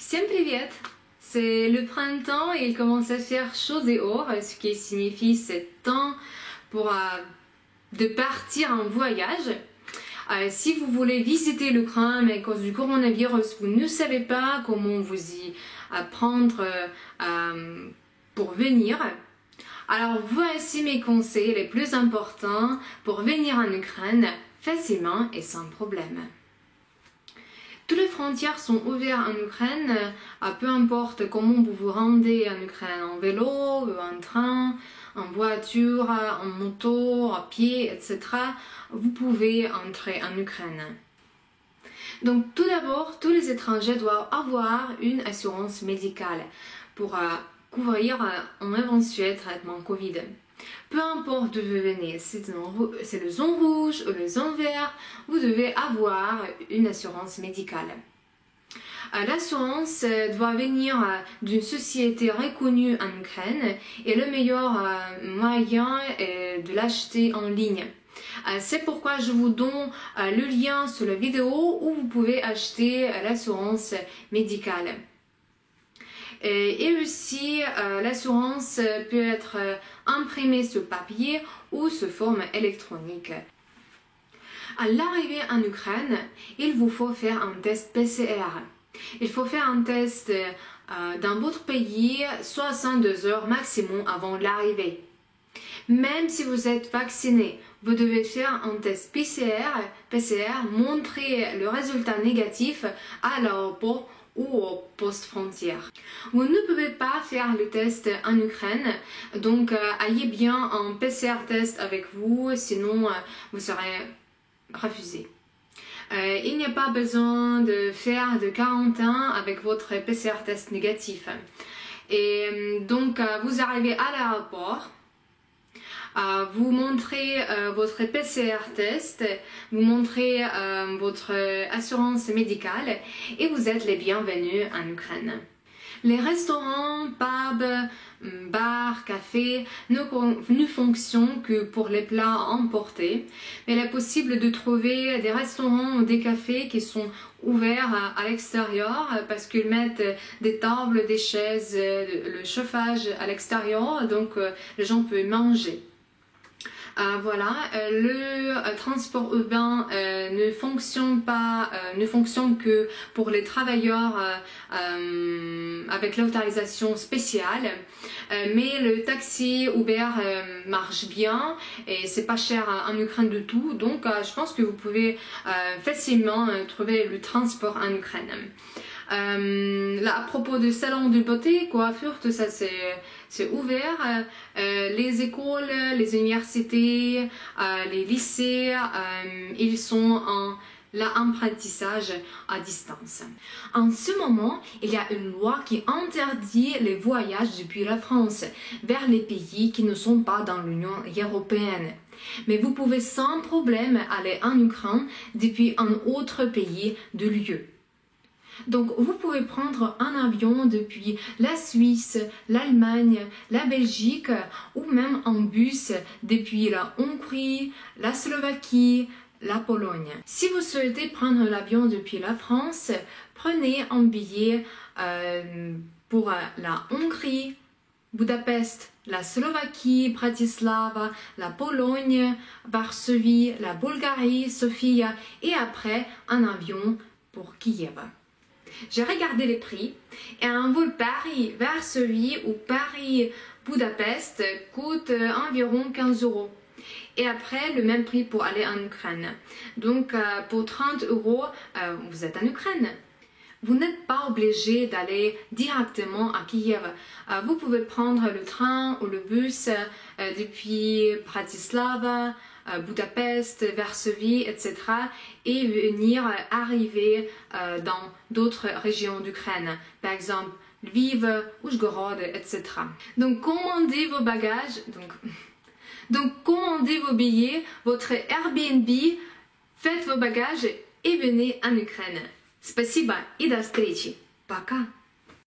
Всем привет! C'est le printemps et il commence à faire chaud dehors, ce qui signifie c'est temps pour de partir en voyage. Si vous voulez visiter l'Ukraine, mais à cause du coronavirus, vous ne savez pas comment vous y prendre pour venir. Alors voici mes conseils les plus importants pour venir en Ukraine facilement et sans problème. Toutes les frontières sont ouvertes en Ukraine, peu importe comment vous vous rendez en Ukraine, en vélo, en train, en voiture, en moto, à pied, etc. Vous pouvez entrer en Ukraine. Donc tout d'abord, tous les étrangers doivent avoir une assurance médicale pour couvrir un éventuel traitement Covid. Peu importe d'où vous venez, c'est le zone rouge ou le zone vert, vous devez avoir une assurance médicale. L'assurance doit venir d'une société reconnue en Ukraine et le meilleur moyen est de l'acheter en ligne. C'est pourquoi je vous donne le lien sous la vidéo où vous pouvez acheter l'assurance médicale. Et aussi, l'assurance peut être imprimée sur papier ou sous forme électronique. À l'arrivée en Ukraine, il vous faut faire un test PCR. Il faut faire un test dans votre pays 62 heures maximum avant l'arrivée. Même si vous êtes vacciné, vous devez faire un test PCR, montrer le résultat négatif à l'aéroport ou au poste frontière. Vous ne pouvez pas faire le test en Ukraine, donc ayez bien un PCR test avec vous, sinon vous serez refusé. Il n'y a pas besoin de faire de quarantaine avec votre PCR test négatif. Et donc vous arrivez à l'aéroport. Vous montrez votre PCR test, vous montrez votre assurance médicale et vous êtes les bienvenus en Ukraine. Les restaurants, pubs, bars, cafés ne fonctionnent que pour les plats emportés, mais il est possible de trouver des restaurants ou des cafés qui sont ouverts à l'extérieur parce qu'ils mettent des tables, des chaises, le chauffage à l'extérieur, donc les gens peuvent manger. Voilà, le transport urbain ne fonctionne que pour les travailleurs avec l'autorisation spéciale, mais le taxi Uber marche bien et c'est pas cher en Ukraine du tout, donc je pense que vous pouvez facilement trouver le transport en Ukraine. Là, à propos du salon de beauté, coiffure, tout ça c'est ouvert. Les écoles, les universités, les lycées, ils sont en l'apprentissage à distance. En ce moment, il y a une loi qui interdit les voyages depuis la France vers les pays qui ne sont pas dans l'Union européenne. Mais vous pouvez sans problème aller en Ukraine depuis un autre pays de l'UE. Donc vous pouvez prendre un avion depuis la Suisse, l'Allemagne, la Belgique ou même un bus depuis la Hongrie, la Slovaquie, la Pologne. Si vous souhaitez prendre l'avion depuis la France, prenez un billet pour la Hongrie, Budapest, la Slovaquie, Bratislava, la Pologne, Varsovie, la Bulgarie, Sofia et après un avion pour Kiev. J'ai regardé les prix et un vol Paris-Varsovie ou Paris-Budapest coûte environ 15 €. Et après, le même prix pour aller en Ukraine. Donc, pour 30 €, vous êtes en Ukraine. Vous n'êtes pas obligé d'aller directement à Kiev. Vous pouvez prendre le train ou le bus depuis Bratislava, Budapest, Varsovie, etc. et venir arriver dans d'autres régions d'Ukraine, par exemple Lviv, Uzhgorod, etc. Donc commandez vos bagages, donc commandez vos billets, votre Airbnb, faites vos bagages et venez en Ukraine. Спасибо и до встречи. Пока.